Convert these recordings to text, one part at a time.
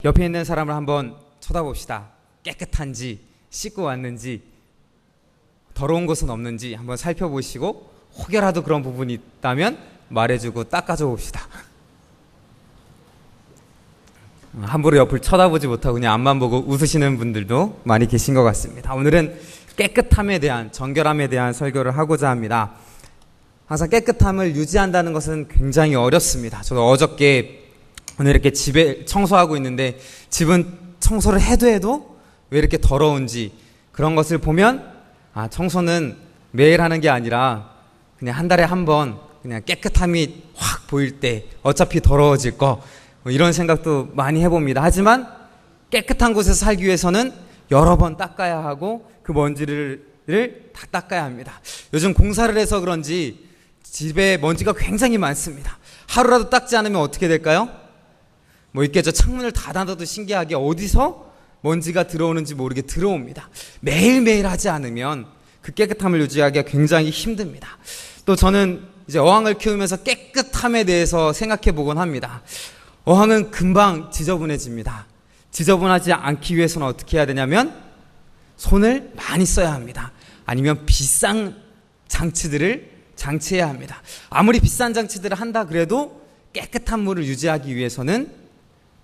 옆에 있는 사람을 한번 쳐다봅시다. 깨끗한지, 씻고 왔는지, 더러운 것은 없는지 한번 살펴보시고 혹여라도 그런 부분이 있다면 말해주고 닦아줘 봅시다. 함부로 옆을 쳐다보지 못하고 그냥 앞만 보고 웃으시는 분들도 많이 계신 것 같습니다. 오늘은 깨끗함에 대한, 정결함에 대한 설교를 하고자 합니다. 항상 깨끗함을 유지한다는 것은 굉장히 어렵습니다. 저도 어저께 오늘 이렇게 집에 청소하고 있는데 집은 청소를 해도 왜 이렇게 더러운지 그런 것을 보면 청소는 매일 하는 게 아니라 그냥 한 달에 한 번 그냥 깨끗함이 확 보일 때 어차피 더러워질 거 이런 생각도 많이 해봅니다. 하지만 깨끗한 곳에서 살기 위해서는 여러 번 닦아야 하고 그 먼지를 다 닦아야 합니다. 요즘 공사를 해서 그런지 집에 먼지가 굉장히 많습니다. 하루라도 닦지 않으면 어떻게 될까요? 이렇게 저 창문을 다 닫아도 신기하게 어디서 먼지가 들어오는지 모르게 들어옵니다. 매일매일 하지 않으면 그 깨끗함을 유지하기가 굉장히 힘듭니다. 또 저는 이제 어항을 키우면서 깨끗함에 대해서 생각해 보곤 합니다. 어항은 금방 지저분해집니다. 지저분하지 않기 위해서는 어떻게 해야 되냐면 손을 많이 써야 합니다. 아니면 비싼 장치들을 장치해야 합니다. 아무리 비싼 장치들을 한다 그래도 깨끗한 물을 유지하기 위해서는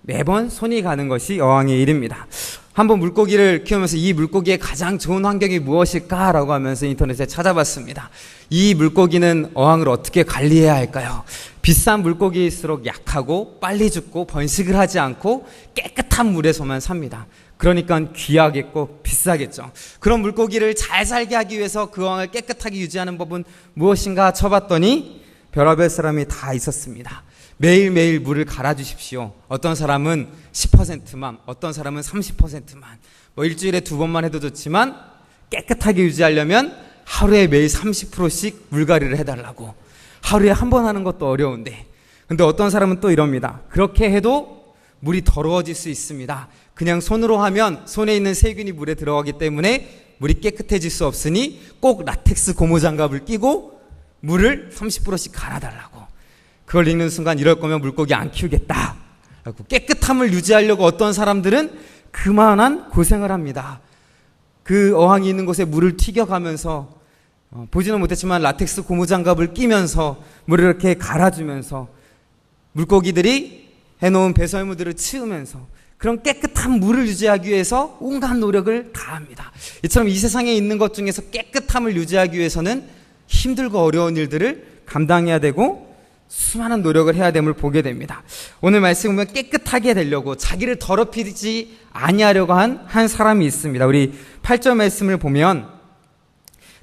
매번 손이 가는 것이 어항의 일입니다. 한번 물고기를 키우면서 이 물고기의 가장 좋은 환경이 무엇일까라고 하면서 인터넷에 찾아봤습니다. 이 물고기는 어항을 어떻게 관리해야 할까요? 비싼 물고기일수록 약하고 빨리 죽고 번식을 하지 않고 깨끗한 물에서만 삽니다. 그러니까 귀하겠고 비싸겠죠. 그런 물고기를 잘 살게 하기 위해서 그 어항을 깨끗하게 유지하는 법은 무엇인가 쳐봤더니 별의별 사람이 다 있었습니다. 매일매일 물을 갈아주십시오. 어떤 사람은 10%만, 어떤 사람은 30%만, 일주일에 2번만 해도 좋지만 깨끗하게 유지하려면 하루에 매일 30%씩 물갈이를 해달라고. 하루에 한 번 하는 것도 어려운데. 근데 어떤 사람은 또 이럽니다. 그렇게 해도 물이 더러워질 수 있습니다. 그냥 손으로 하면 손에 있는 세균이 물에 들어가기 때문에 물이 깨끗해질 수 없으니 꼭 라텍스 고무장갑을 끼고 물을 30%씩 갈아달라고. 그걸 읽는 순간 이럴 거면 물고기 안 키우겠다. 깨끗함을 유지하려고 어떤 사람들은 그만한 고생을 합니다. 그 어항이 있는 곳에 물을 튀겨가면서 보지는 못했지만 라텍스 고무장갑을 끼면서 물을 이렇게 갈아주면서 물고기들이 해놓은 배설물들을 치우면서 그런 깨끗한 물을 유지하기 위해서 온갖 노력을 다합니다. 이처럼 이 세상에 있는 것 중에서 깨끗함을 유지하기 위해서는 힘들고 어려운 일들을 감당해야 되고 수많은 노력을 해야 됨을 보게 됩니다. 오늘 말씀 보면 깨끗하게 되려고 자기를 더럽히지 아니하려고 한 사람이 있습니다. 우리 8절 말씀을 보면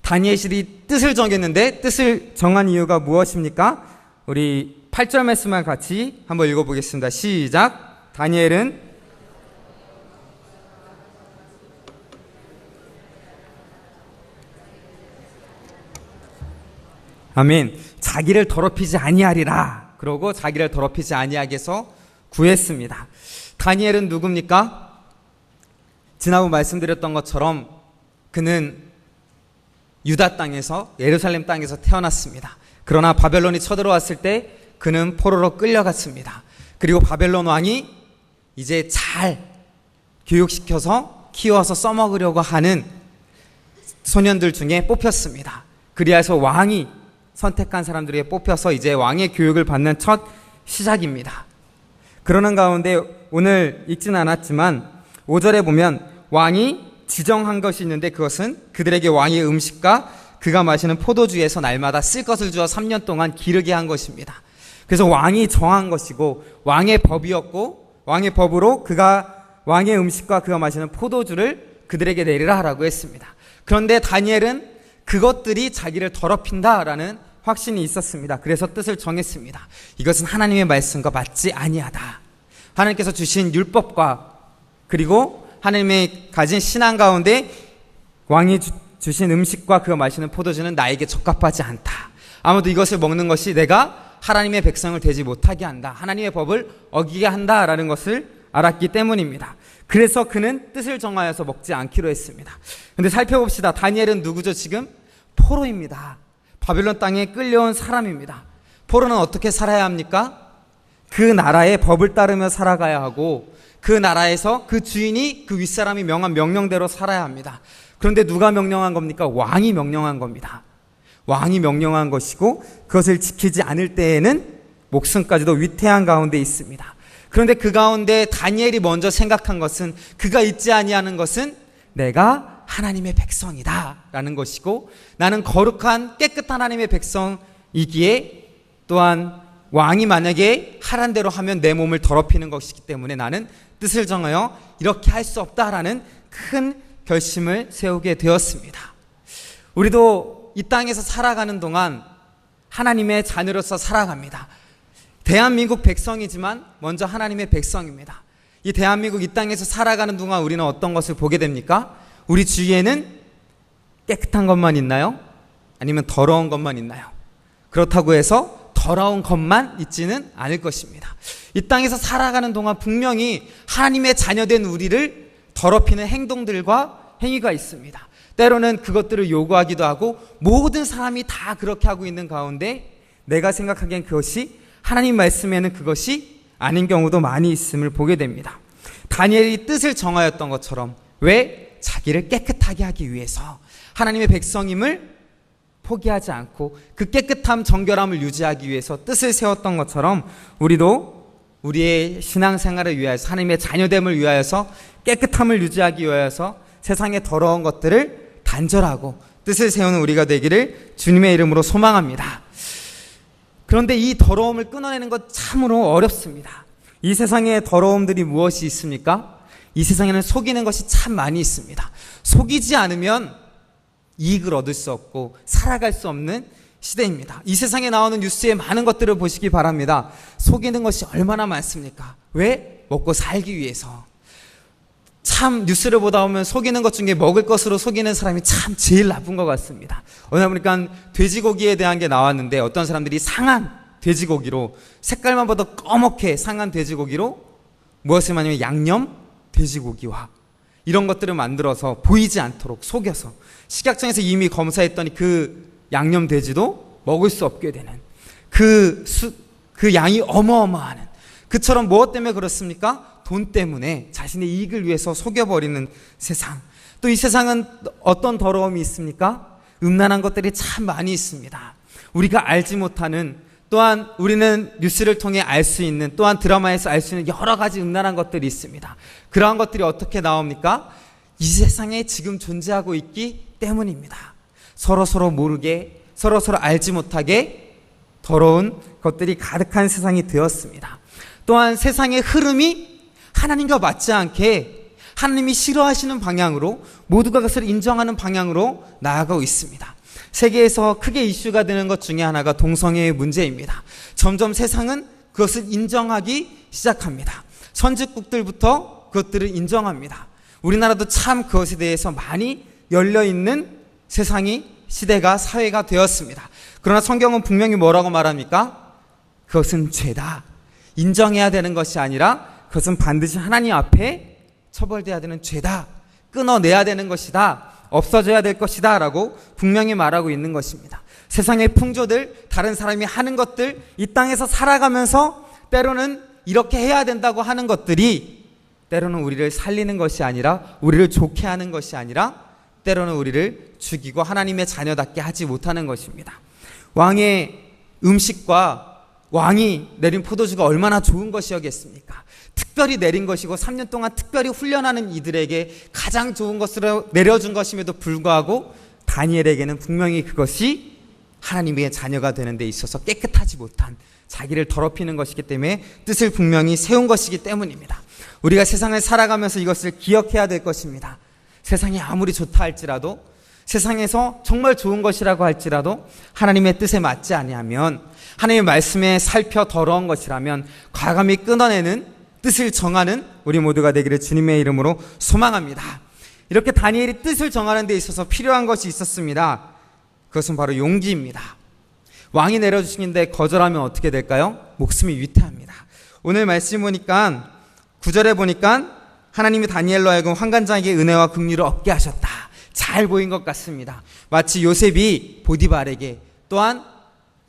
다니엘이 뜻을 정했는데 뜻을 정한 이유가 무엇입니까? 우리 8절 말씀만 같이 한번 읽어보겠습니다. 시작. 다니엘은 아멘. 자기를 더럽히지 아니하리라. 그러고 자기를 더럽히지 아니하게 해서 구했습니다. 다니엘은 누굽니까? 지난번 말씀드렸던 것처럼 그는 유다 땅에서 예루살렘 땅에서 태어났습니다. 그러나 바벨론이 쳐들어왔을 때 그는 포로로 끌려갔습니다. 그리고 바벨론 왕이 이제 잘 교육시켜서 키워서 써먹으려고 하는 소년들 중에 뽑혔습니다. 그리하여서 왕이 선택한 사람들에게 뽑혀서 이제 왕의 교육을 받는 첫 시작입니다. 그러는 가운데 오늘 읽지는 않았지만 5절에 보면 왕이 지정한 것이 있는데 그것은 그들에게 왕의 음식과 그가 마시는 포도주에서 날마다 쓸 것을 주어 3년 동안 기르게 한 것입니다. 그래서 왕이 정한 것이고 왕의 법이었고 왕의 법으로 그가 왕의 음식과 그가 마시는 포도주를 그들에게 내리라 하라고 했습니다. 그런데 다니엘은 그것들이 자기를 더럽힌다라는 확신이 있었습니다. 그래서 뜻을 정했습니다. 이것은 하나님의 말씀과 맞지 아니하다. 하나님께서 주신 율법과 그리고 하나님의 가진 신앙 가운데 왕이 주신 음식과 그가 마시는 포도주는 나에게 적합하지 않다. 아무도 이것을 먹는 것이 내가 하나님의 백성을 되지 못하게 한다. 하나님의 법을 어기게 한다라는 것을 알았기 때문입니다. 그래서 그는 뜻을 정하여서 먹지 않기로 했습니다. 근데 살펴봅시다. 다니엘은 누구죠? 지금 포로입니다. 바벨론 땅에 끌려온 사람입니다. 포로는 어떻게 살아야 합니까? 그 나라의 법을 따르며 살아가야 하고 그 나라에서 그 주인이 그 윗사람이 명한 명령대로 살아야 합니다. 그런데 누가 명령한 겁니까? 왕이 명령한 겁니다. 왕이 명령한 것이고 그것을 지키지 않을 때에는 목숨까지도 위태한 가운데 있습니다. 그런데 그 가운데 다니엘이 먼저 생각한 것은, 그가 잊지 아니하는 것은 내가 하나님의 백성이다 라는 것이고, 나는 거룩한 깨끗한 하나님의 백성이기에, 또한 왕이 만약에 하란 대로 하면 내 몸을 더럽히는 것이기 때문에 나는 뜻을 정하여 이렇게 할 수 없다라는 큰 결심을 세우게 되었습니다. 우리도 이 땅에서 살아가는 동안 하나님의 자녀로서 살아갑니다. 대한민국 백성이지만 먼저 하나님의 백성입니다. 이 대한민국 이 땅에서 살아가는 동안 우리는 어떤 것을 보게 됩니까? 우리 주위에는 깨끗한 것만 있나요? 아니면 더러운 것만 있나요? 그렇다고 해서 더러운 것만 있지는 않을 것입니다. 이 땅에서 살아가는 동안 분명히 하나님의 자녀된 우리를 더럽히는 행동들과 행위가 있습니다. 때로는 그것들을 요구하기도 하고, 모든 사람이 다 그렇게 하고 있는 가운데 내가 생각하기엔 그것이 하나님 말씀에는 그것이 아닌 경우도 많이 있음을 보게 됩니다. 다니엘이 뜻을 정하였던 것처럼, 왜? 자기를 깨끗하게 하기 위해서 하나님의 백성임을 포기하지 않고 그 깨끗함, 정결함을 유지하기 위해서 뜻을 세웠던 것처럼, 우리도 우리의 신앙생활을 위하여서, 하나님의 자녀됨을 위하여서, 깨끗함을 유지하기 위하여서 세상의 더러운 것들을 단절하고 뜻을 세우는 우리가 되기를 주님의 이름으로 소망합니다. 그런데 이 더러움을 끊어내는 것 참으로 어렵습니다. 이 세상에 더러움들이 무엇이 있습니까? 이 세상에는 속이는 것이 참 많이 있습니다. 속이지 않으면 이익을 얻을 수 없고 살아갈 수 없는 시대입니다. 이 세상에 나오는 뉴스의 많은 것들을 보시기 바랍니다. 속이는 것이 얼마나 많습니까? 왜? 먹고 살기 위해서. 참 뉴스를 보다 보면 속이는 것 중에 먹을 것으로 속이는 사람이 참 제일 나쁜 것 같습니다. 어느 날 보니까 돼지고기에 대한 게 나왔는데, 어떤 사람들이 상한 돼지고기로, 색깔만 봐도 꺼멓게 상한 돼지고기로 무엇을 하냐면 양념 돼지고기와 이런 것들을 만들어서 보이지 않도록 속여서 식약청에서 이미 검사했더니 그 양념 돼지도 먹을 수 없게 되는 그 양이 어마어마한, 그처럼 무엇 때문에 그렇습니까? 돈 때문에 자신의 이익을 위해서 속여버리는 세상. 또 이 세상은 어떤 더러움이 있습니까? 음란한 것들이 참 많이 있습니다. 우리가 알지 못하는, 또한 우리는 뉴스를 통해 알 수 있는, 또한 드라마에서 알 수 있는 여러 가지 음란한 것들이 있습니다. 그러한 것들이 어떻게 나옵니까? 이 세상에 지금 존재하고 있기 때문입니다. 서로 모르게, 서로 알지 못하게 더러운 것들이 가득한 세상이 되었습니다. 또한 세상의 흐름이 하나님과 맞지 않게 하나님이 싫어하시는 방향으로, 모두가 그것을 인정하는 방향으로 나아가고 있습니다. 세계에서 크게 이슈가 되는 것 중에 하나가 동성애의 문제입니다. 점점 세상은 그것을 인정하기 시작합니다. 선진국들부터 그것들을 인정합니다. 우리나라도 참 그것에 대해서 많이 열려있는 세상이, 시대가, 사회가 되었습니다. 그러나 성경은 분명히 뭐라고 말합니까? 그것은 죄다. 인정해야 되는 것이 아니라 그것은 반드시 하나님 앞에 처벌돼야 되는 죄다. 끊어내야 되는 것이다. 없어져야 될 것이다 라고 분명히 말하고 있는 것입니다. 세상의 풍조들, 다른 사람이 하는 것들, 이 땅에서 살아가면서 때로는 이렇게 해야 된다고 하는 것들이 때로는 우리를 살리는 것이 아니라, 우리를 좋게 하는 것이 아니라 때로는 우리를 죽이고 하나님의 자녀답게 하지 못하는 것입니다. 왕의 음식과 왕이 내린 포도주가 얼마나 좋은 것이었겠습니까? 특별히 내린 것이고 3년 동안 특별히 훈련하는 이들에게 가장 좋은 것으로 내려준 것임에도 불구하고 다니엘에게는 분명히 그것이 하나님의 자녀가 되는 데 있어서 깨끗하지 못한, 자기를 더럽히는 것이기 때문에 뜻을 분명히 세운 것이기 때문입니다. 우리가 세상을 살아가면서 이것을 기억해야 될 것입니다. 세상이 아무리 좋다 할지라도, 세상에서 정말 좋은 것이라고 할지라도 하나님의 뜻에 맞지 아니하면, 하나님의 말씀에 살펴 더러운 것이라면 과감히 끊어내는, 뜻을 정하는 우리 모두가 되기를 주님의 이름으로 소망합니다. 이렇게 다니엘이 뜻을 정하는 데 있어서 필요한 것이 있었습니다. 그것은 바로 용기입니다. 왕이 내려주시는데 거절하면 어떻게 될까요? 목숨이 위태합니다. 오늘 말씀 보니까 9절에 보니까 하나님이 다니엘로 하여금 환관장에게 은혜와 긍휼을 얻게 하셨다. 잘 보인 것 같습니다. 마치 요셉이 보디발에게, 또한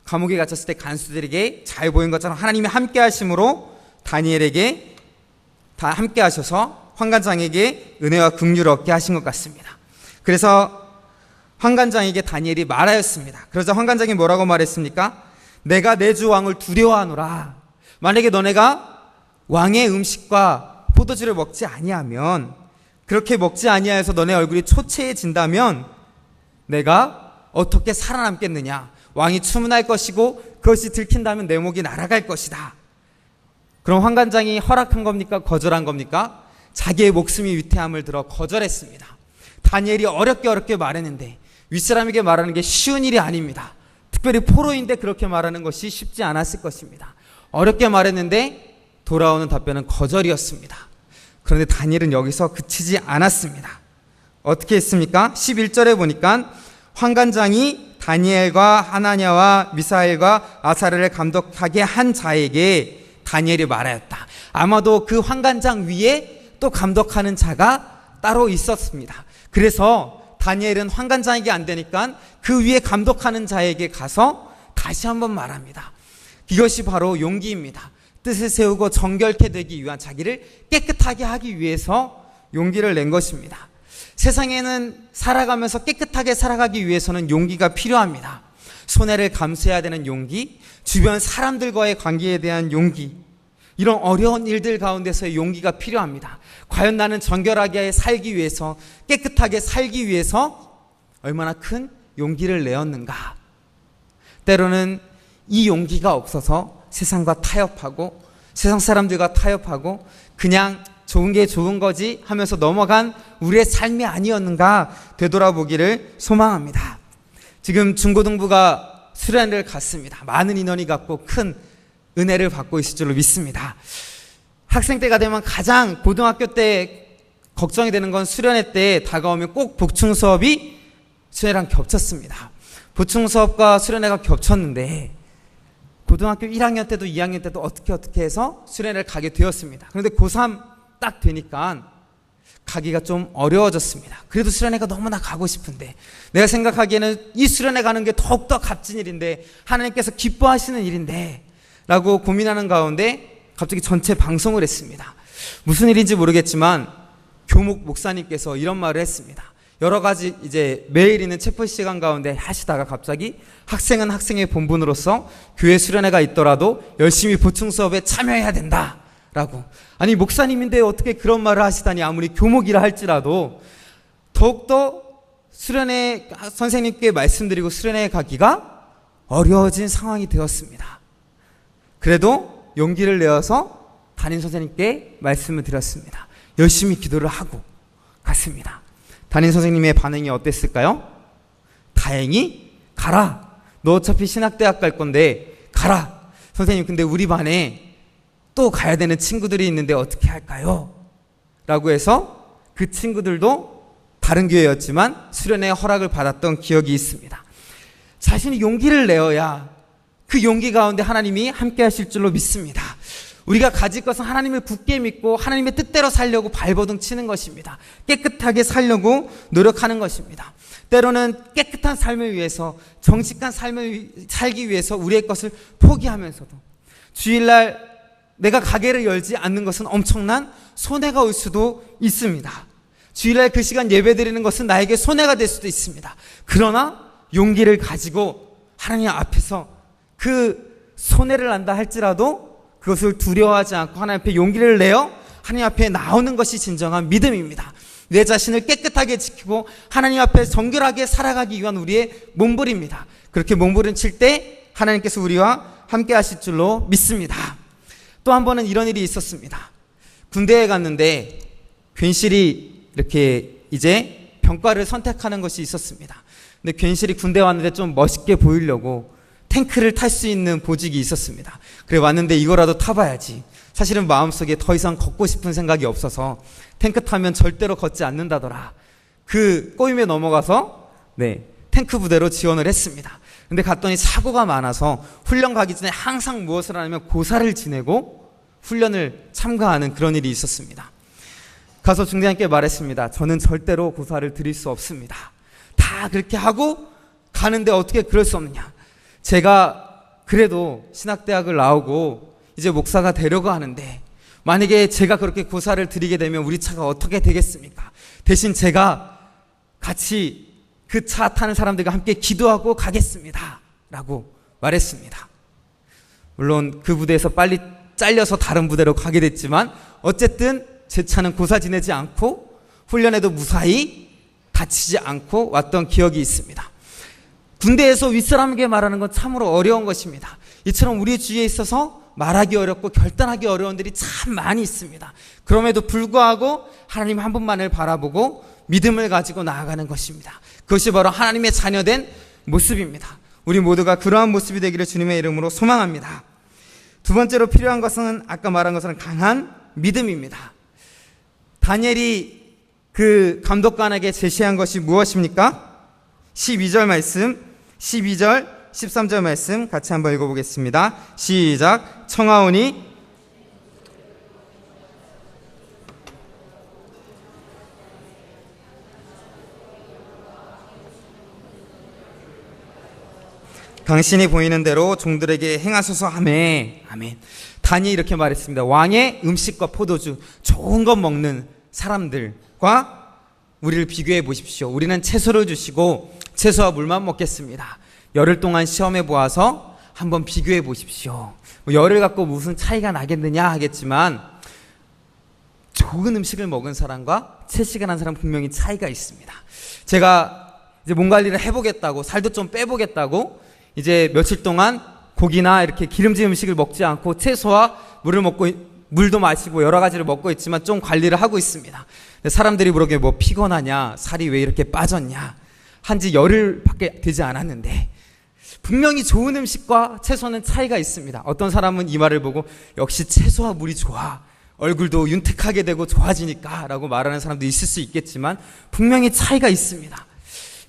감옥에 갇혔을 때 간수들에게 잘 보인 것처럼 하나님이 함께 하심으로 다니엘에게 다 함께 하셔서 환관장에게 은혜와 긍휼을 얻게 하신 것 같습니다. 그래서 환관장에게 다니엘이 말하였습니다. 그러자 환관장이 뭐라고 말했습니까? 내가 내 주 왕을 두려워하노라. 만약에 너네가 왕의 음식과 포도주를 먹지 아니하면, 그렇게 먹지 아니하여서 너네 얼굴이 초췌해진다면 내가 어떻게 살아남겠느냐. 왕이 추문할 것이고 그것이 들킨다면 내 목이 날아갈 것이다. 그럼 환관장이 허락한 겁니까? 거절한 겁니까? 자기의 목숨이 위태함을 들어 거절했습니다. 다니엘이 어렵게 말했는데 윗사람에게 말하는 게 쉬운 일이 아닙니다. 특별히 포로인데 그렇게 말하는 것이 쉽지 않았을 것입니다. 어렵게 말했는데 돌아오는 답변은 거절이었습니다. 그런데 다니엘은 여기서 그치지 않았습니다. 어떻게 했습니까? 11절에 보니까 환관장이 다니엘과 하나냐와 미사엘과 아사랴를 감독하게 한 자에게 다니엘이 말하였다. 아마도 그 환관장 위에 또 감독하는 자가 따로 있었습니다. 그래서 다니엘은 환관장에게 안 되니까 그 위에 감독하는 자에게 가서 다시 한번 말합니다. 이것이 바로 용기입니다. 뜻을 세우고 정결케 되기 위한, 자기를 깨끗하게 하기 위해서 용기를 낸 것입니다. 세상에는 살아가면서 깨끗하게 살아가기 위해서는 용기가 필요합니다. 손해를 감수해야 되는 용기, 주변 사람들과의 관계에 대한 용기, 이런 어려운 일들 가운데서의 용기가 필요합니다. 과연 나는 정결하게 살기 위해서, 깨끗하게 살기 위해서 얼마나 큰 용기를 내었는가. 때로는 이 용기가 없어서 세상과 타협하고 세상 사람들과 타협하고 그냥 좋은 게 좋은 거지 하면서 넘어간 우리의 삶이 아니었는가 되돌아보기를 소망합니다. 지금 중고등부가 수련회를 갔습니다. 많은 인원이 갔고 큰 은혜를 받고 있을 줄로 믿습니다. 학생 때가 되면 가장 고등학교 때 걱정이 되는 건 수련회 때 다가오면 꼭 복충 수업이 수련회랑 겹쳤습니다. 보충 수업과 수련회가 겹쳤는데 고등학교 1학년 때도 2학년 때도 어떻게 해서 수련회를 가게 되었습니다. 그런데 고3 딱 되니까 가기가 좀 어려워졌습니다. 그래도 수련회가 너무나 가고 싶은데, 내가 생각하기에는 이 수련회 가는 게 더욱더 값진 일인데, 하나님께서 기뻐하시는 일인데 라고 고민하는 가운데 갑자기 전체 방송을 했습니다. 무슨 일인지 모르겠지만 교목 목사님께서 이런 말을 했습니다. 여러 가지 이제 매일 있는 체포 시간 가운데 하시다가 갑자기 학생은 학생의 본분으로서 교회 수련회가 있더라도 열심히 보충 수업에 참여해야 된다 라고. 아니 목사님인데 어떻게 그런 말을 하시다니. 아무리 교목이라 할지라도 더욱더 수련회 선생님께 말씀드리고 수련회에 가기가 어려워진 상황이 되었습니다. 그래도 용기를 내어서 담임 선생님께 말씀을 드렸습니다. 열심히 기도를 하고 갔습니다. 담임 선생님의 반응이 어땠을까요? 다행히 가라. 너 어차피 신학대학 갈 건데 가라. 선생님 근데 우리 반에 또 가야 되는 친구들이 있는데 어떻게 할까요? 라고 해서 그 친구들도 다른 교회였지만 수련회 허락을 받았던 기억이 있습니다. 자신이 용기를 내어야 그 용기 가운데 하나님이 함께 하실 줄로 믿습니다. 우리가 가질 것은 하나님을 굳게 믿고 하나님의 뜻대로 살려고 발버둥 치는 것입니다. 깨끗하게 살려고 노력하는 것입니다. 때로는 깨끗한 삶을 위해서, 정직한 삶을 살기 위해서 우리의 것을 포기하면서도 주일날 내가 가게를 열지 않는 것은 엄청난 손해가 올 수도 있습니다. 주일날 그 시간 예배드리는 것은 나에게 손해가 될 수도 있습니다. 그러나 용기를 가지고 하나님 앞에서 그 손해를 난다 할지라도 그것을 두려워하지 않고 하나님 앞에 용기를 내어 하나님 앞에 나오는 것이 진정한 믿음입니다. 내 자신을 깨끗하게 지키고 하나님 앞에 정결하게 살아가기 위한 우리의 몸부림입니다. 그렇게 몸부림칠 때 하나님께서 우리와 함께 하실 줄로 믿습니다. 또 한 번은 이런 일이 있었습니다. 군대에 갔는데 괜시리 이렇게 이제 병과를 선택하는 것이 있었습니다. 근데 괜시리 군대 왔는데 좀 멋있게 보이려고 탱크를 탈 수 있는 보직이 있었습니다. 그래 왔는데 이거라도 타봐야지. 사실은 마음속에 더 이상 걷고 싶은 생각이 없어서 탱크 타면 절대로 걷지 않는다더라. 그 꼬임에 넘어가서 탱크 부대로 지원을 했습니다. 근데 갔더니 사고가 많아서 훈련 가기 전에 항상 무엇을 하냐면 고사를 지내고 훈련을 참가하는 그런 일이 있었습니다. 가서 중대장께 말했습니다. 저는 절대로 고사를 드릴 수 없습니다. 다 그렇게 하고 가는데 어떻게 그럴 수 없느냐. 제가 그래도 신학대학을 나오고 이제 목사가 되려고 하는데 만약에 제가 그렇게 고사를 드리게 되면 우리 차가 어떻게 되겠습니까? 대신 제가 같이 그 차 타는 사람들과 함께 기도하고 가겠습니다 라고 말했습니다. 물론 그 부대에서 빨리 잘려서 다른 부대로 가게 됐지만 어쨌든 제 차는 고사 지내지 않고 훈련에도 무사히 다치지 않고 왔던 기억이 있습니다. 군대에서 윗사람에게 말하는 건 참으로 어려운 것입니다. 이처럼 우리 주위에 있어서 말하기 어렵고 결단하기 어려운 일이 참 많이 있습니다. 그럼에도 불구하고 하나님 한 분만을 바라보고 믿음을 가지고 나아가는 것입니다. 그것이 바로 하나님의 자녀된 모습입니다. 우리 모두가 그러한 모습이 되기를 주님의 이름으로 소망합니다. 두 번째로 필요한 것은 아까 말한 것처럼 강한 믿음입니다. 다니엘이 그 감독관에게 제시한 것이 무엇입니까? 12절 말씀, 12절, 13절 말씀 같이 한번 읽어보겠습니다. 시작. 청하오니 당신이 보이는 대로 종들에게 행하소서 하매. 아멘. 다니엘이 이렇게 말했습니다. 왕의 음식과 포도주, 좋은 것 먹는 사람들과 우리를 비교해 보십시오. 우리는 채소를 주시고 채소와 물만 먹겠습니다. 열흘 동안 시험해 보아서 한번 비교해 보십시오. 열을 갖고 무슨 차이가 나겠느냐 하겠지만 좋은 음식을 먹은 사람과 채식을 한 사람 분명히 차이가 있습니다. 제가 이제 몸 관리를 해보겠다고, 살도 좀 빼보겠다고 이제 며칠 동안 고기나 이렇게 기름진 음식을 먹지 않고 채소와 물을 먹고, 물도 마시고 여러 가지를 먹고 있지만 좀 관리를 하고 있습니다. 사람들이 물어보게 뭐 피곤하냐, 살이 왜 이렇게 빠졌냐, 한지 열흘밖에 되지 않았는데 분명히 좋은 음식과 채소는 차이가 있습니다. 어떤 사람은 이 말을 보고 역시 채소와 물이 좋아, 얼굴도 윤택하게 되고 좋아지니까 라고 말하는 사람도 있을 수 있겠지만 분명히 차이가 있습니다.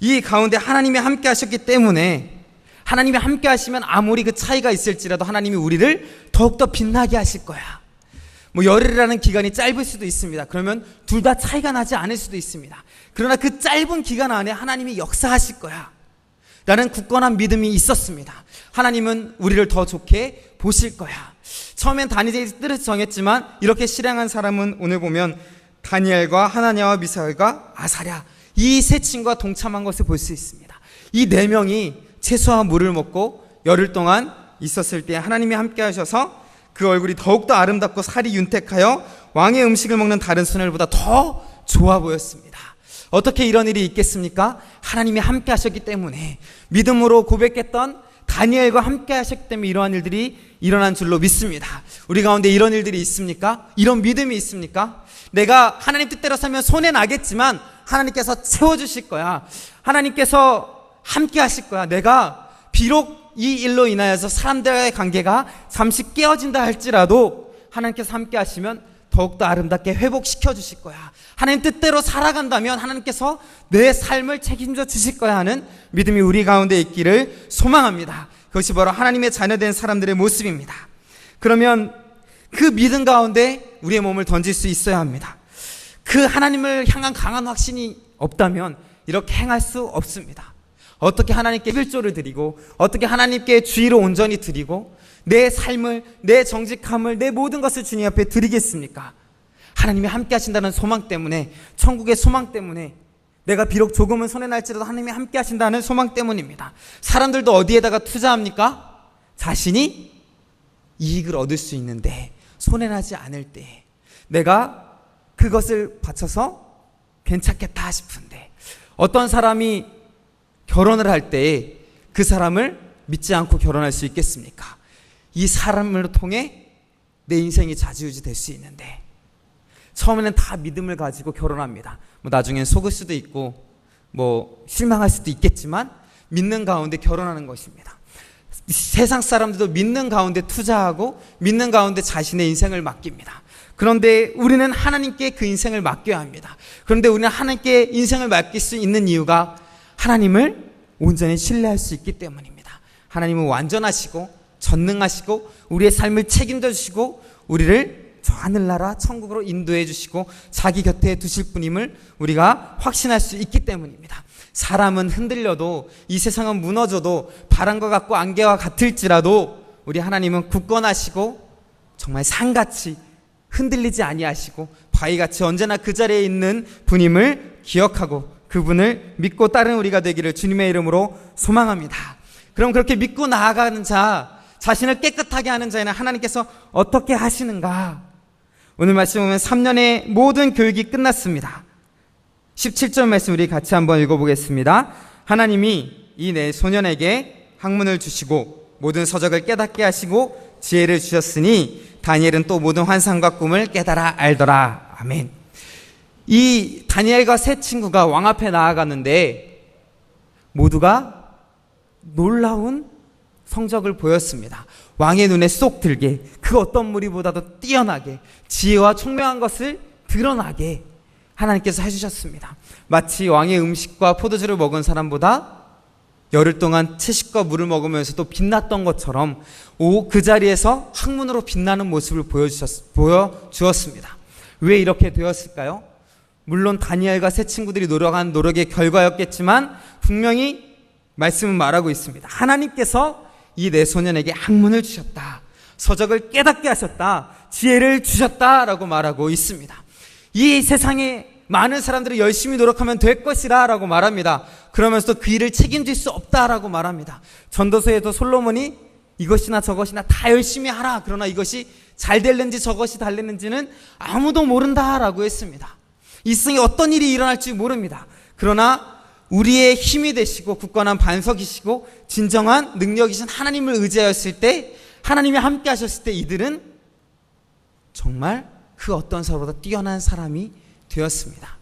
이 가운데 하나님이 함께 하셨기 때문에, 하나님이 함께 하시면 아무리 그 차이가 있을지라도 하나님이 우리를 더욱더 빛나게 하실 거야. 뭐 열흘이라는 기간이 짧을 수도 있습니다. 그러면 둘 다 차이가 나지 않을 수도 있습니다. 그러나 그 짧은 기간 안에 하나님이 역사하실 거야 라는 굳건한 믿음이 있었습니다. 하나님은 우리를 더 좋게 보실 거야. 처음엔 다니엘이 뜻을 정했지만 이렇게 실행한 사람은 오늘 보면 다니엘과 하나냐와 미사엘과 아사랴, 이 세 친구가 동참한 것을 볼 수 있습니다. 이 네 명이 채소와 물을 먹고 열흘 동안 있었을 때 하나님이 함께 하셔서 그 얼굴이 더욱더 아름답고 살이 윤택하여 왕의 음식을 먹는 다른 소녀들보다 더 좋아 보였습니다. 어떻게 이런 일이 있겠습니까? 하나님이 함께 하셨기 때문에, 믿음으로 고백했던 다니엘과 함께 하셨기 때문에 이러한 일들이 일어난 줄로 믿습니다. 우리 가운데 이런 일들이 있습니까? 이런 믿음이 있습니까? 내가 하나님 뜻대로 살면 손해나겠지만 하나님께서 채워주실 거야. 하나님께서 함께 하실 거야. 내가 비록 이 일로 인하여서 사람들과의 관계가 잠시 깨어진다 할지라도 하나님께서 함께 하시면 더욱더 아름답게 회복시켜 주실 거야. 하나님 뜻대로 살아간다면 하나님께서 내 삶을 책임져 주실 거야 하는 믿음이 우리 가운데 있기를 소망합니다. 그것이 바로 하나님의 자녀된 사람들의 모습입니다. 그러면 그 믿음 가운데 우리의 몸을 던질 수 있어야 합니다. 그 하나님을 향한 강한 확신이 없다면 이렇게 행할 수 없습니다. 어떻게 하나님께 11조를 드리고 어떻게 하나님께 주의를 온전히 드리고 내 삶을, 내 정직함을, 내 모든 것을 주님 앞에 드리겠습니까? 하나님이 함께 하신다는 소망 때문에, 천국의 소망 때문에, 내가 비록 조금은 손해날지라도 하나님이 함께 하신다는 소망 때문입니다. 사람들도 어디에다가 투자합니까? 자신이 이익을 얻을 수 있는데, 손해나지 않을 때 내가 그것을 바쳐서 괜찮겠다 싶은데, 어떤 사람이 결혼을 할 때 그 사람을 믿지 않고 결혼할 수 있겠습니까? 이 사람을 통해 내 인생이 좌지우지 될 수 있는데, 처음에는 다 믿음을 가지고 결혼합니다. 뭐 나중엔 속을 수도 있고 뭐 실망할 수도 있겠지만 믿는 가운데 결혼하는 것입니다. 세상 사람들도 믿는 가운데 투자하고 믿는 가운데 자신의 인생을 맡깁니다. 그런데 우리는 하나님께 그 인생을 맡겨야 합니다. 그런데 우리는 하나님께 인생을 맡길 수 있는 이유가 하나님을 온전히 신뢰할 수 있기 때문입니다. 하나님은 완전하시고 전능하시고 우리의 삶을 책임져 주시고 우리를 저 하늘나라 천국으로 인도해 주시고 자기 곁에 두실 분임을 우리가 확신할 수 있기 때문입니다. 사람은 흔들려도, 이 세상은 무너져도, 바람과 같고 안개와 같을지라도 우리 하나님은 굳건하시고 정말 산같이 흔들리지 아니하시고 바위같이 언제나 그 자리에 있는 분임을 기억하고 그분을 믿고 따르는 우리가 되기를 주님의 이름으로 소망합니다. 그럼 그렇게 믿고 나아가는 자, 자신을 깨끗하게 하는 자에는 하나님께서 어떻게 하시는가? 오늘 말씀 보면 3년의 모든 교육이 끝났습니다. 17절 말씀 우리 같이 한번 읽어보겠습니다. 하나님이 이 내 소년에게 학문을 주시고 모든 서적을 깨닫게 하시고 지혜를 주셨으니 다니엘은 또 모든 환상과 꿈을 깨달아 알더라. 아멘. 이 다니엘과 세 친구가 왕 앞에 나아갔는데 모두가 놀라운 성적을 보였습니다. 왕의 눈에 쏙 들게, 그 어떤 무리보다도 뛰어나게, 지혜와 총명한 것을 드러나게 하나님께서 해주셨습니다. 마치 왕의 음식과 포도주를 먹은 사람보다 열흘 동안 채식과 물을 먹으면서도 빛났던 것처럼 그 자리에서 학문으로 빛나는 모습을 보여주었습니다. 왜 이렇게 되었을까요? 물론 다니엘과 세 친구들이 노력한 노력의 결과였겠지만 분명히 말씀은 말하고 있습니다. 하나님께서 이 내 소년에게 학문을 주셨다, 서적을 깨닫게 하셨다, 지혜를 주셨다라고 말하고 있습니다. 이 세상에 많은 사람들이 열심히 노력하면 될 것이라 라고 말합니다. 그러면서 그 일을 책임질 수 없다라고 말합니다. 전도서에도 솔로몬이 이것이나 저것이나 다 열심히 하라, 그러나 이것이 잘 될는지 저것이 잘 됐는지는 아무도 모른다라고 했습니다. 이 세상에 어떤 일이 일어날지 모릅니다. 그러나 우리의 힘이 되시고 굳건한 반석이시고 진정한 능력이신 하나님을 의지하였을 때, 하나님이 함께 하셨을 때 이들은 정말 그 어떤 사람보다 뛰어난 사람이 되었습니다.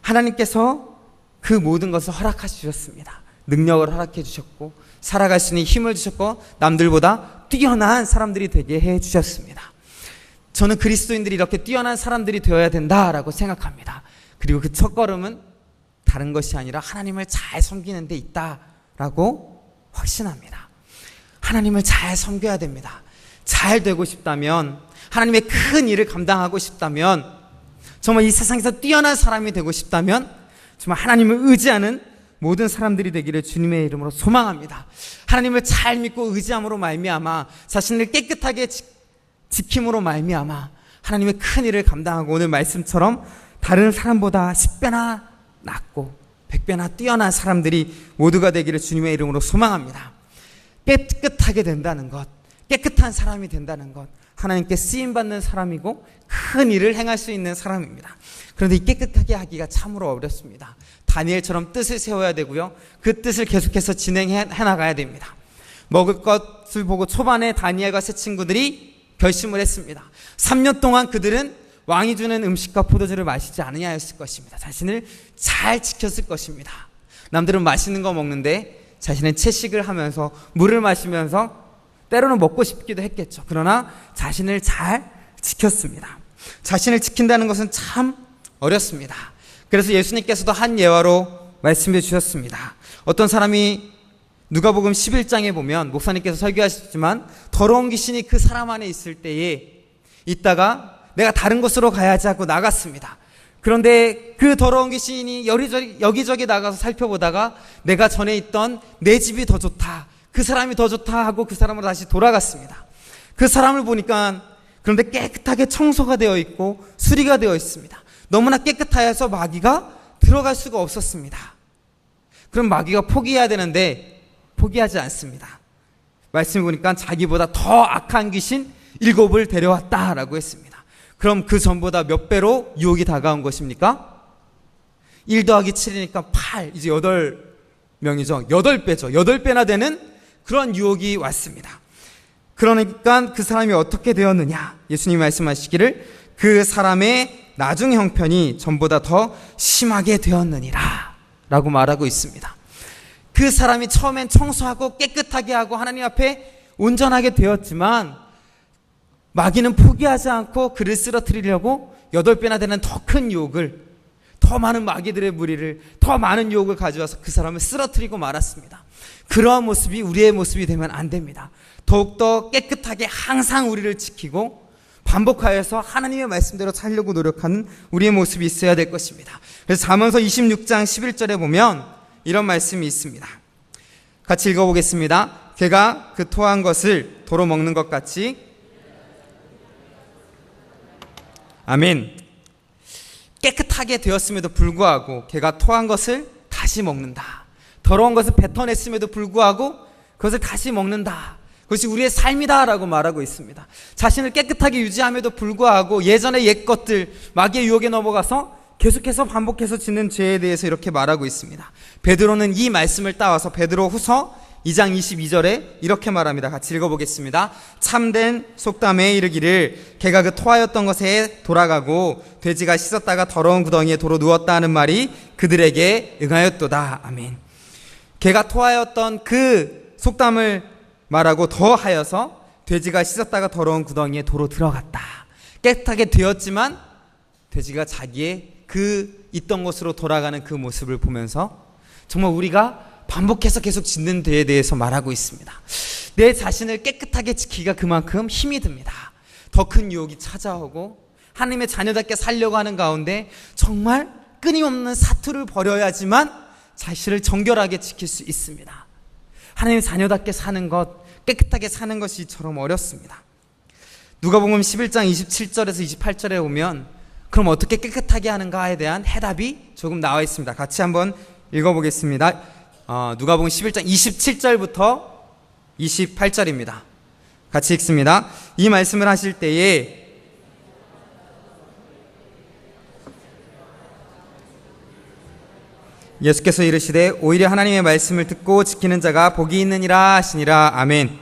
하나님께서 그 모든 것을 허락해 주셨습니다. 능력을 허락해 주셨고 살아갈 수 있는 힘을 주셨고 남들보다 뛰어난 사람들이 되게 해 주셨습니다. 저는 그리스도인들이 이렇게 뛰어난 사람들이 되어야 된다라고 생각합니다. 그리고 그 첫걸음은 다른 것이 아니라 하나님을 잘 섬기는 데 있다라고 확신합니다. 하나님을 잘 섬겨야 됩니다. 잘 되고 싶다면, 하나님의 큰 일을 감당하고 싶다면, 정말 이 세상에서 뛰어난 사람이 되고 싶다면 정말 하나님을 의지하는 모든 사람들이 되기를 주님의 이름으로 소망합니다. 하나님을 잘 믿고 의지함으로 말미암아 자신을 깨끗하게 지킴으로 말미암아 하나님의 큰 일을 감당하고 오늘 말씀처럼 다른 사람보다 10배나 낫고 100배나 뛰어난 사람들이 모두가 되기를 주님의 이름으로 소망합니다. 깨끗하게 된다는 것, 깨끗한 사람이 된다는 것, 하나님께 쓰임받는 사람이고 큰 일을 행할 수 있는 사람입니다. 그런데 이 깨끗하게 하기가 참으로 어렵습니다. 다니엘처럼 뜻을 세워야 되고요, 그 뜻을 계속해서 진행해 나가야 됩니다. 먹을 것을 보고 초반에 다니엘과 세 친구들이 결심을 했습니다. 3년 동안 그들은 왕이 주는 음식과 포도주를 마시지 않으냐였을 것입니다. 자신을 잘 지켰을 것입니다. 남들은 맛있는 거 먹는데 자신은 채식을 하면서 물을 마시면서 때로는 먹고 싶기도 했겠죠. 그러나 자신을 잘 지켰습니다. 자신을 지킨다는 것은 참 어렵습니다. 그래서 예수님께서도 한 예화로 말씀해 주셨습니다. 어떤 사람이 누가복음 11장에 보면 목사님께서 설교하셨지만 더러운 귀신이 그 사람 안에 있을 때에 있다가 내가 다른 곳으로 가야지 하고 나갔습니다. 그런데 그 더러운 귀신이 여기저기 나가서 살펴보다가 내가 전에 있던 내 집이 더 좋다, 그 사람이 더 좋다 하고 그 사람으로 다시 돌아갔습니다. 그 사람을 보니까 그런데 깨끗하게 청소가 되어 있고 수리가 되어 있습니다. 너무나 깨끗하여서 마귀가 들어갈 수가 없었습니다. 그럼 마귀가 포기해야 되는데 포기하지 않습니다. 말씀 보니까 자기보다 더 악한 귀신 7을 데려왔다라고 했습니다. 그럼 그 전보다 몇 배로 유혹이 다가온 것입니까? 1 더하기 7이니까 8, 이제 8명이죠. 8배죠. 8배나 되는 그런 유혹이 왔습니다. 그러니까 그 사람이 어떻게 되었느냐? 예수님이 말씀하시기를 그 사람의 나중 형편이 전보다 더 심하게 되었느니라 라고 말하고 있습니다. 그 사람이 처음엔 청소하고 깨끗하게 하고 하나님 앞에 온전하게 되었지만 마귀는 포기하지 않고 그를 쓰러뜨리려고 8배나 되는 더 큰 유혹을, 더 많은 마귀들의 무리를, 더 많은 유혹을 가져와서 그 사람을 쓰러뜨리고 말았습니다. 그러한 모습이 우리의 모습이 되면 안 됩니다. 더욱더 깨끗하게 항상 우리를 지키고 반복하여서 하나님의 말씀대로 살려고 노력하는 우리의 모습이 있어야 될 것입니다. 그래서 잠언서 26장 11절에 보면 이런 말씀이 있습니다. 같이 읽어보겠습니다. 개가 그 토한 것을 도로 먹는 것 같이 아멘. 깨끗하게 되었음에도 불구하고 개가 토한 것을 다시 먹는다. 더러운 것을 뱉어냈음에도 불구하고 그것을 다시 먹는다. 그것이 우리의 삶이다라고 말하고 있습니다. 자신을 깨끗하게 유지함에도 불구하고 예전의 옛 것들, 마귀의 유혹에 넘어가서 계속해서 반복해서 짓는 죄에 대해서 이렇게 말하고 있습니다. 베드로는 이 말씀을 따와서 베드로후서 2장 22절에 이렇게 말합니다. 같이 읽어보겠습니다. 참된 속담에 이르기를 개가 그 토하였던 것에 돌아가고 돼지가 씻었다가 더러운 구덩이에 도로 누웠다 하는 말이 그들에게 응하였도다. 아멘. 개가 토하였던 그 속담을 말하고 더하여서 돼지가 씻었다가 더러운 구덩이에 도로 들어갔다. 깨끗하게 되었지만 돼지가 자기의 그 있던 곳으로 돌아가는 그 모습을 보면서 정말 우리가 반복해서 계속 짓는 데에 대해서 말하고 있습니다. 내 자신을 깨끗하게 지키기가 그만큼 힘이 듭니다. 더 큰 유혹이 찾아오고 하나님의 자녀답게 살려고 하는 가운데 정말 끊임없는 사투를 벌여야지만 자신을 정결하게 지킬 수 있습니다. 하나님의 자녀답게 사는 것, 깨끗하게 사는 것이 이처럼 어렵습니다. 누가복음 11장 27절에서 28절에 보면 그럼 어떻게 깨끗하게 하는가에 대한 해답이 조금 나와 있습니다. 같이 한번 읽어보겠습니다. 누가복음 11장 27절부터 28절입니다. 같이 읽습니다. 이 말씀을 하실 때에 예수께서 이르시되 오히려 하나님의 말씀을 듣고 지키는 자가 복이 있느니라 하시니라. 아멘.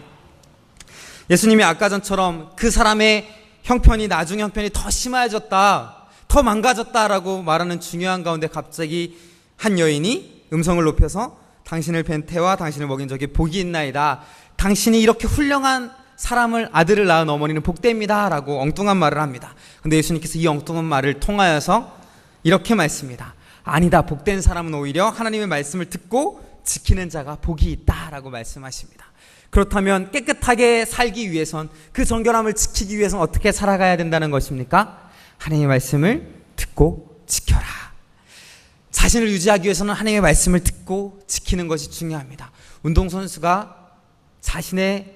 예수님이 아까 전처럼 그 사람의 형편이 나중 형편이 더 심해졌다, 더 망가졌다라고 말하는 중요한 가운데 갑자기 한 여인이 음성을 높여서 당신을 뵌 태와 당신을 먹인 적이 복이 있나이다. 당신이 이렇게 훌륭한 사람을 아들을 낳은 어머니는 복됩니다 라고 엉뚱한 말을 합니다. 그런데 예수님께서 이 엉뚱한 말을 통하여서 이렇게 말씀합니다. 아니다. 복된 사람은 오히려 하나님의 말씀을 듣고 지키는 자가 복이 있다라고 말씀하십니다. 그렇다면 깨끗하게 살기 위해선, 그 정결함을 지키기 위해선 어떻게 살아가야 된다는 것입니까? 하나님의 말씀을 듣고 지켜라. 자신을 유지하기 위해서는 하나님의 말씀을 듣고 지키는 것이 중요합니다. 운동선수가 자신의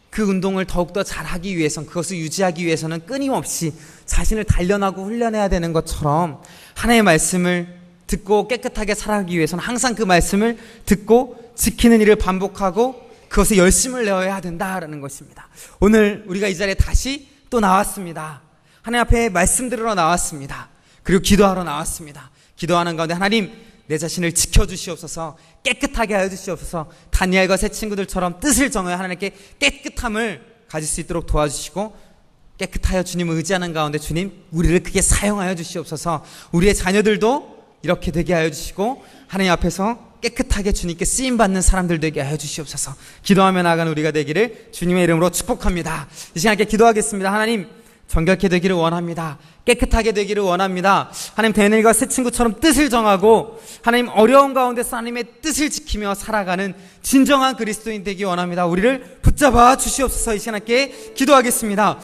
그 운동을 더욱더 잘하기 위해선, 그것을 유지하기 위해서는 끊임없이 자신을 단련하고 훈련해야 되는 것처럼 하나님의 말씀을 듣고 깨끗하게 살아가기 위해서는 항상 그 말씀을 듣고 지키는 일을 반복하고 그것에 열심을 내어야 된다라는 것입니다. 오늘 우리가 이 자리에 다시 또 나왔습니다. 하나님 앞에 말씀 들으러 나왔습니다. 그리고 기도하러 나왔습니다. 기도하는 가운데 하나님, 내 자신을 지켜주시옵소서, 깨끗하게 하여 주시옵소서, 다니엘과 새 친구들처럼 뜻을 정하여 하나님께 깨끗함을 가질 수 있도록 도와주시고, 깨끗하여 주님을 의지하는 가운데 주님, 우리를 크게 사용하여 주시옵소서, 우리의 자녀들도 이렇게 되게 하여 주시고 하나님 앞에서 깨끗하게 주님께 쓰임받는 사람들 되게 하여 주시옵소서. 기도하며 나아가는 우리가 되기를 주님의 이름으로 축복합니다. 이 시간에 기도하겠습니다. 하나님, 정결케 되기를 원합니다. 깨끗하게 되기를 원합니다. 하나님, 다니엘과 새 친구처럼 뜻을 정하고 하나님 어려운 가운데서 하나님의 뜻을 지키며 살아가는 진정한 그리스도인 되기 원합니다. 우리를 붙잡아 주시옵소서. 이 시간에 기도하겠습니다.